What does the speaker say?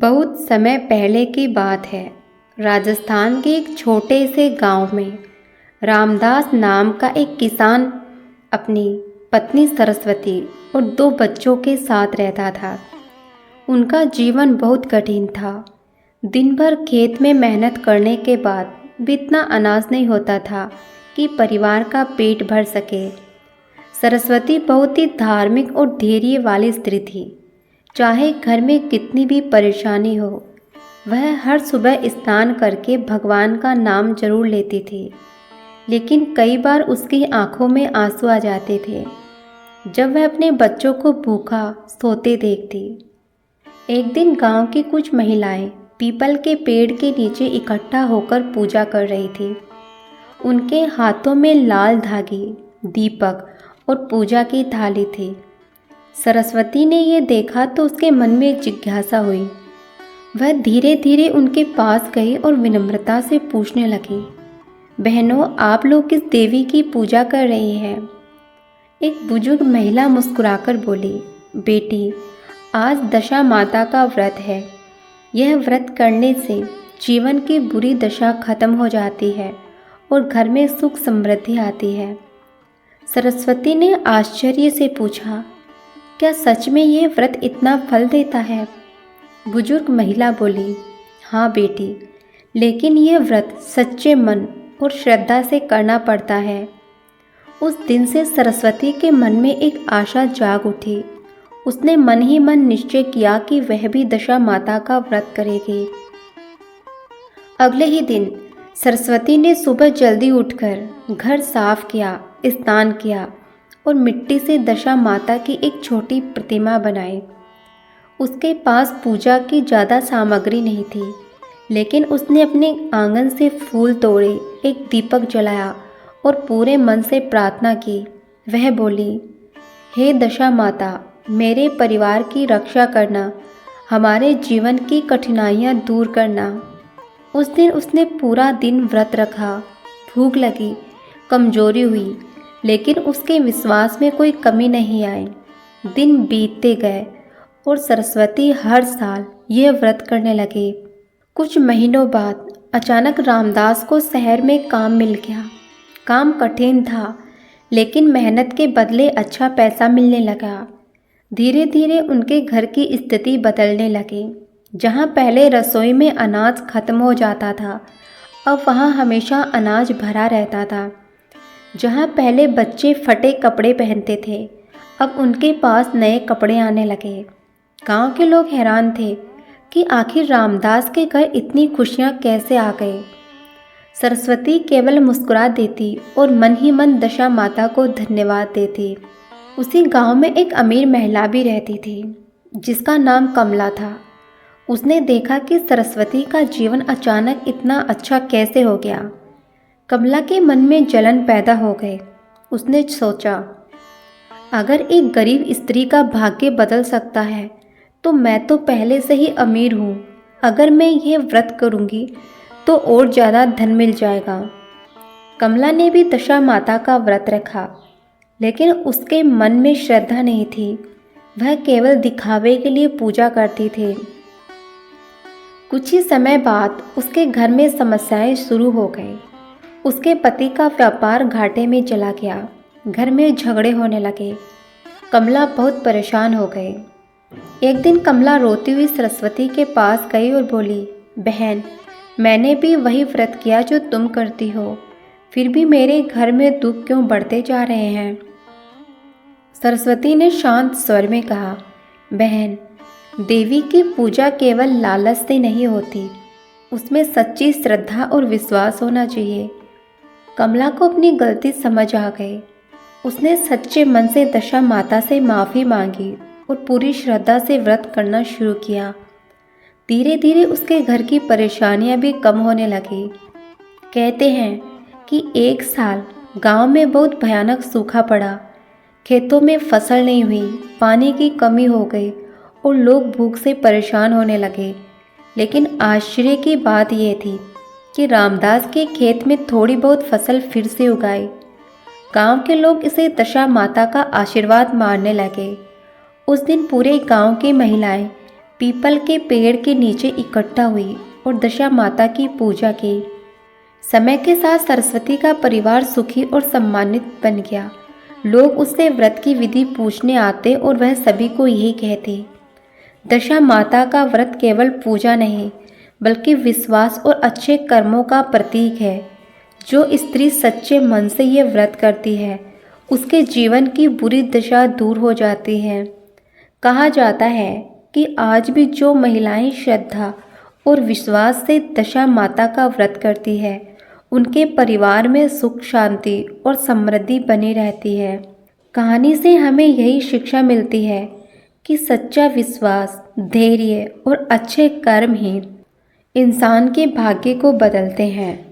बहुत समय पहले की बात है। राजस्थान के एक छोटे से गांव में रामदास नाम का एक किसान अपनी पत्नी सरस्वती और दो बच्चों के साथ रहता था। उनका जीवन बहुत कठिन था। दिन भर खेत में मेहनत करने के बाद भी इतना अनाज नहीं होता था कि परिवार का पेट भर सके। सरस्वती बहुत ही धार्मिक और धैर्य वाली स्त्री थी। चाहे घर में कितनी भी परेशानी हो, वह हर सुबह स्नान करके भगवान का नाम जरूर लेती थी। लेकिन कई बार उसकी आंखों में आंसू आ जाते थे जब वह अपने बच्चों को भूखा सोते देखती। एक दिन गांव की कुछ महिलाएं पीपल के पेड़ के नीचे इकट्ठा होकर पूजा कर रही थी। उनके हाथों में लाल धागे, दीपक और पूजा की थाली थी। सरस्वती ने यह देखा तो उसके मन में एक जिज्ञासा हुई। वह धीरे धीरे उनके पास गई और विनम्रता से पूछने लगी, बहनों, आप लोग किस देवी की पूजा कर रही हैं? एक बुजुर्ग महिला मुस्कुराकर बोली, बेटी, आज दशा माता का व्रत है। यह व्रत करने से जीवन की बुरी दशा खत्म हो जाती है और घर में सुख समृद्धि आती है। सरस्वती ने आश्चर्य से पूछा, क्या सच में यह व्रत इतना फल देता है? बुजुर्ग महिला बोली, हाँ बेटी, लेकिन यह व्रत सच्चे मन और श्रद्धा से करना पड़ता है। उस दिन से सरस्वती के मन में एक आशा जाग उठी। उसने मन ही मन निश्चय किया कि वह भी दशा माता का व्रत करेगी। अगले ही दिन सरस्वती ने सुबह जल्दी उठकर घर साफ किया, स्नान किया और मिट्टी से दशा माता की एक छोटी प्रतिमा बनाई। उसके पास पूजा की ज़्यादा सामग्री नहीं थी, लेकिन उसने अपने आंगन से फूल तोड़े, एक दीपक जलाया और पूरे मन से प्रार्थना की। वह बोली, हे दशा माता, मेरे परिवार की रक्षा करना, हमारे जीवन की कठिनाइयाँ दूर करना। उस दिन उसने पूरा दिन व्रत रखा। भूख लगी, कमजोरी हुई, लेकिन उसके विश्वास में कोई कमी नहीं आई। दिन बीतते गए और सरस्वती हर साल यह व्रत करने लगी। कुछ महीनों बाद अचानक रामदास को शहर में काम मिल गया। काम कठिन था, लेकिन मेहनत के बदले अच्छा पैसा मिलने लगा। धीरे धीरे उनके घर की स्थिति बदलने लगी। जहाँ पहले रसोई में अनाज खत्म हो जाता था, अब वहाँ हमेशा अनाज भरा रहता था। जहाँ पहले बच्चे फटे कपड़े पहनते थे, अब उनके पास नए कपड़े आने लगे। गांव के लोग हैरान थे कि आखिर रामदास के घर इतनी खुशियाँ कैसे आ गए। सरस्वती केवल मुस्कुरा देती और मन ही मन दशा माता को धन्यवाद देती। उसी गांव में एक अमीर महिला भी रहती थी, जिसका नाम कमला था। उसने देखा कि सरस्वती का जीवन अचानक इतना अच्छा कैसे हो गया। कमला के मन में जलन पैदा हो गई। उसने सोचा, अगर एक गरीब स्त्री का भाग्य बदल सकता है तो मैं तो पहले से ही अमीर हूँ। अगर मैं यह व्रत करूँगी तो और ज़्यादा धन मिल जाएगा। कमला ने भी दशा माता का व्रत रखा, लेकिन उसके मन में श्रद्धा नहीं थी। वह केवल दिखावे के लिए पूजा करती थी। कुछ ही समय बाद उसके घर में समस्याएं शुरू हो गई। उसके पति का व्यापार घाटे में चला गया। घर में झगड़े होने लगे। कमला बहुत परेशान हो गई। एक दिन कमला रोती हुई सरस्वती के पास गई और बोली, बहन, मैंने भी वही व्रत किया जो तुम करती हो, फिर भी मेरे घर में दुख क्यों बढ़ते जा रहे हैं? सरस्वती ने शांत स्वर में कहा, बहन, देवी की पूजा केवल लालच से नहीं होती, उसमें सच्ची श्रद्धा और विश्वास होना चाहिए। कमला को अपनी गलती समझ आ गई। उसने सच्चे मन से दशा माता से माफ़ी मांगी और पूरी श्रद्धा से व्रत करना शुरू किया। धीरे धीरे उसके घर की परेशानियां भी कम होने लगी। कहते हैं कि एक साल गांव में बहुत भयानक सूखा पड़ा। खेतों में फसल नहीं हुई, पानी की कमी हो गई और लोग भूख से परेशान होने लगे। लेकिन आश्चर्य की बात यह थी कि रामदास के खेत में थोड़ी बहुत फसल फिर से उगाई। गांव के लोग इसे दशा माता का आशीर्वाद मानने लगे। उस दिन पूरे गांव की महिलाएं पीपल के पेड़ के नीचे इकट्ठा हुई और दशा माता की पूजा की। समय के साथ सरस्वती का परिवार सुखी और सम्मानित बन गया। लोग उससे व्रत की विधि पूछने आते और वह सभी को यही कहती। दशा माता का व्रत केवल पूजा नहीं बल्कि विश्वास और अच्छे कर्मों का प्रतीक है। जो स्त्री सच्चे मन से ये व्रत करती है उसके जीवन की बुरी दशा दूर हो जाती है। कहा जाता है कि आज भी जो महिलाएं श्रद्धा और विश्वास से दशा माता का व्रत करती है उनके परिवार में सुख शांति और समृद्धि बनी रहती है। कहानी से हमें यही शिक्षा मिलती है कि सच्चा विश्वास, धैर्य और अच्छे कर्म ही इंसान के भाग्य को बदलते हैं।